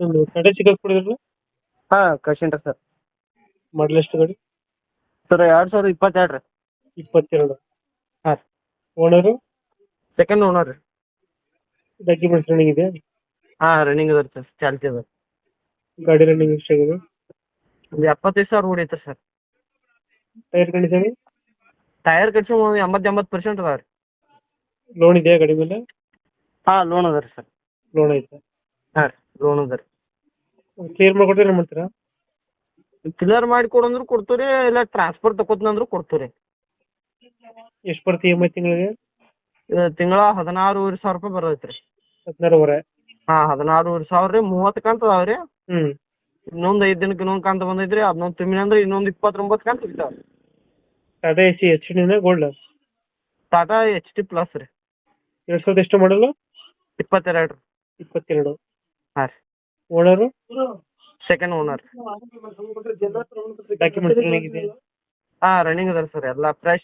ಒಂದು ಟಾಟಾ ಸಿಗಾಕ್ ಕೊಡಿದ್ರಲ್ಲ, ಹಾಂ ಕಳ್ಸೀನಿ ಸರ್. ಮಾಡಲ್ ಎಷ್ಟು ಗಾಡಿ? ಸರ್ 2022 ರೀ. 22. ಹಾಂ ರೀ. ಓನರು? ಸೆಕೆಂಡ್ ಓನರ್ ರೀ. ಡಾಕ್ಯುಮೆಂಟ್ಸ್ ರನ್ನಿಂಗ್ ಇದೆ? ಹಾಂ ರನ್ನಿಂಗ್ ಅದ ಸರ್, ಚಾಲ್ತಿ ಅದ. ಗಾಡಿ ರನ್ನಿಂಗ್ ಎಷ್ಟಾಗಿದೆ? ಒಂದು 75,000 ಹೊಡೈತೆ ಸರ್. Tyre condition? ಟೈರ್ ಕಟ್ಸಿ ಒಂದು 80% ಅದಾವೆ ರೀ. ಲೋನ್ ಇದೆಯಾ ಗಾಡಿ ಮೇಲೆ? ಹಾಂ ಲೋನ್ ಅದ ರೀ ಸರ್. ಲೋನ್ ಐತೆ. ಹಾಂ ರೀ ಲೋನ್ ಅದ ರೀ. ಕ್ಲಿಯರ್ ಮಾಡ್ಕೊಡ್ತೀರ ಏನು ಮಾಡ್ತೀರಾ? ಕ್ಲಿಯರ್ ಮಾಡಿ ಕೊಡಂದ್ರು ಕೊಡ್ತೀವಿ ರೀ, ಇಲ್ಲ ಟ್ರಾನ್ಸ್ಫರ್ ತಗೋತೀನಂದ್ರು ಕೊಡ್ತೀವಿ ರೀ. ಎಷ್ಟು ಬರ್ತೀವಿ EMI ತಿಂಗಳಿಗೆ? ತಿಂಗಳ 16,500 ರೂಪಾಯಿ ಬರ್ತೈತೆ ರೀ. 16,500. ಹಾಂ 16,500 ರೀ. 30 ಕಂತು ಅದಾವೆ ರೀ. ಹ್ಞೂ. ಇನ್ನೊಂದು 5 ದಿನಕ್ಕೆ ಇನ್ನೊಂದು ಕಂತು ಬಂದೈತೆ ರೀ. ಅದನ್ನೊಂದು ತುಂಬಿನ ಅಂದ್ರೆ ಇನ್ನೊಂದು 29 ಕಂತು ಸಿಗ್ತಾವೆ ರೀ. Tata AC HD gold? Tata HD plus ರೀ. 2000 ಎಷ್ಟು ಮಾಡಲು? 22 ರೀ. 22. ಹಾಂ ರೀ. Owner? Second owner. Documents running ಇದೆ? ಹಾಂ ರನ್ನಿಂಗ್ ಅದ ಸರ್, ಎಲ್ಲ ಫ್ರೆಶ್